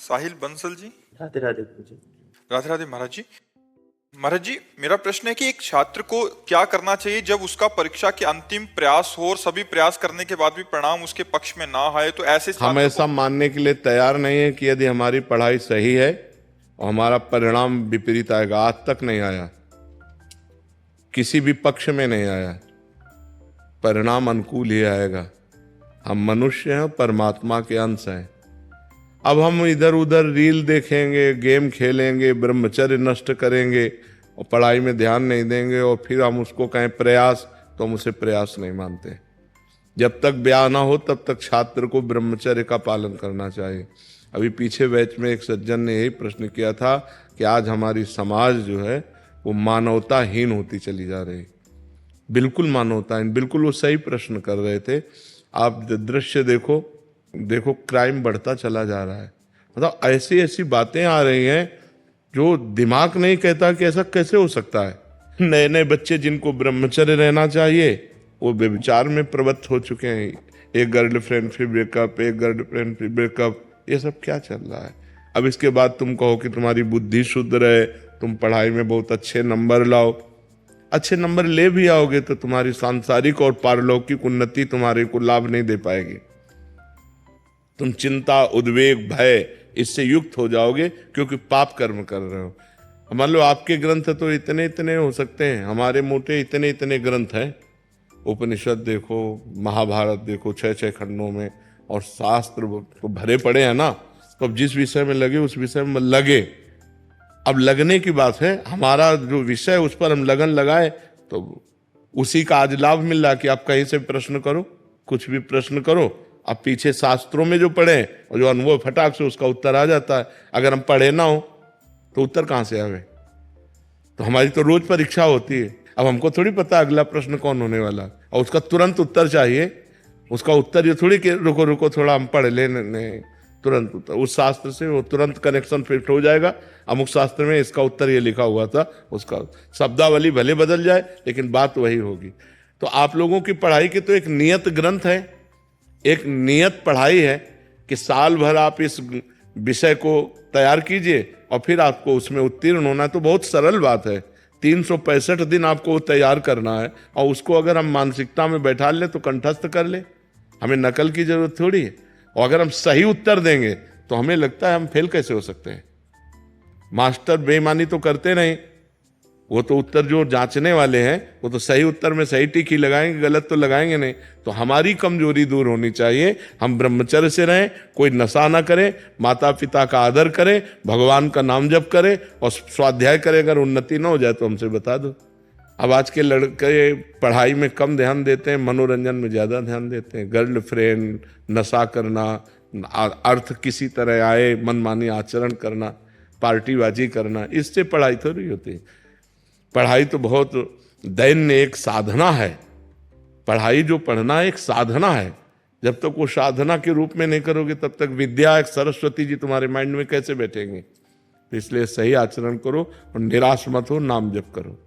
साहिल बंसल जी। राधे राधे गुरुजी। राधे राधे महाराज जी। महाराज जी, मेरा प्रश्न है कि एक छात्र को क्या करना चाहिए जब उसका परीक्षा के अंतिम प्रयास हो और सभी प्रयास करने के बाद भी परिणाम उसके पक्ष में ना आए, तो ऐसे हम छात्र ऐसा मानने के लिए तैयार नहीं है कि यदि हमारी पढ़ाई सही है और हमारा परिणाम विपरीत आएगा। आज तक नहीं आया, किसी भी पक्ष में नहीं आया। परिणाम अनुकूल ही आएगा। हम मनुष्य हैं, परमात्मा के अंश हैं। अब हम इधर उधर रील देखेंगे, गेम खेलेंगे, ब्रह्मचर्य नष्ट करेंगे और पढ़ाई में ध्यान नहीं देंगे और फिर हम उसको कहें प्रयास, तो हम उसे प्रयास नहीं मानते। जब तक ब्याह ना हो तब तक छात्र को ब्रह्मचर्य का पालन करना चाहिए। अभी पीछे बैच में एक सज्जन ने यही प्रश्न किया था कि आज हमारी समाज जो है वो मानवताहीन होती चली जा रही। बिल्कुल मानवताहीन, बिल्कुल वो सही प्रश्न कर रहे थे। आप दृश्य देखो, क्राइम बढ़ता चला जा रहा है। मतलब ऐसी ऐसी बातें आ रही हैं जो दिमाग नहीं कहता कि ऐसा कैसे हो सकता है। नए नए बच्चे जिनको ब्रह्मचर्य रहना चाहिए वो व्यभिचार में प्रवृत्त हो चुके हैं। एक गर्लफ्रेंड फिर ब्रेकअप, एक गर्लफ्रेंड फिर ब्रेकअप, ये सब क्या चल रहा है। अब इसके बाद तुम कहो कि तुम्हारी बुद्धि शुद्ध रहे, तुम पढ़ाई में बहुत अच्छे नंबर लाओ। अच्छे नंबर ले भी आओगे तो तुम्हारी सांसारिक और पारलौकिक उन्नति तुम्हारे को लाभ नहीं दे पाएगी। तुम चिंता, उद्वेग, भय इससे युक्त हो जाओगे क्योंकि पाप कर्म कर रहे हो। मान लो आपके ग्रंथ तो इतने इतने हो सकते हैं, हमारे मोटे इतने इतने ग्रंथ हैं। उपनिषद देखो, महाभारत देखो, 6-6 खंडों में, और शास्त्र तो भरे पड़े हैं ना। तो अब जिस विषय में लगे उस विषय में लगे। अब लगने की बात है, हमारा जो विषय उस पर हम लगन लगाए तो उसी का आज लाभ मिल रहा कि आप कहीं से प्रश्न करो, कुछ भी प्रश्न करो, अब पीछे शास्त्रों में जो पढ़े और जो अनुभव फटाक से उसका उत्तर आ जाता है। अगर हम पढ़े ना हो तो उत्तर कहाँ से आवे। तो हमारी तो रोज परीक्षा होती है। अब हमको थोड़ी पता अगला प्रश्न कौन होने वाला और उसका तुरंत उत्तर चाहिए। उसका उत्तर ये थोड़ी कि रुको रुको थोड़ा हम पढ़ लेने, तुरंत उत्तर। उस शास्त्र से वो तुरंत कनेक्शन फिट हो जाएगा। अमुक शास्त्र में इसका उत्तर ये लिखा हुआ था, उसका शब्दावली भले बदल जाए लेकिन बात वही होगी। तो आप लोगों की पढ़ाई की तो एक नियत ग्रंथ है, एक नियत पढ़ाई है कि साल भर आप इस विषय को तैयार कीजिए और फिर आपको उसमें उत्तीर्ण होना है। तो बहुत सरल बात है। 365 दिन आपको तैयार करना है और उसको अगर हम मानसिकता में बैठा लें तो कंठस्थ कर ले। हमें नकल की जरूरत थोड़ी है। और अगर हम सही उत्तर देंगे तो हमें लगता है हम फेल कैसे हो सकते हैं। मास्टर बेईमानी तो करते नहीं, वो तो उत्तर जो जांचने वाले हैं वो तो सही उत्तर में सही टिक ही लगाएंगे, गलत तो लगाएंगे नहीं। तो हमारी कमजोरी दूर होनी चाहिए। हम ब्रह्मचर्य से रहें, कोई नशा ना करें, माता पिता का आदर करें, भगवान का नाम जप करें और स्वाध्याय करें। अगर उन्नति ना हो जाए तो हमसे बता दो। अब आज के लड़के पढ़ाई में कम ध्यान देते हैं, मनोरंजन में ज़्यादा ध्यान देते हैं। गर्लफ्रेंड, नशा करना, अर्थ किसी तरह आए मनमानी आचरण करना, पार्टीबाजी करना, इससे पढ़ाई थोड़ी होती है। पढ़ाई तो बहुत दैन्य एक साधना है। पढ़ाई जो पढ़ना एक साधना है। जब तक वो साधना के रूप में नहीं करोगे तब तक विद्या एक सरस्वती जी तुम्हारे माइंड में कैसे बैठेंगे। तो इसलिए सही आचरण करो और निराश मत हो, नाम जप करो।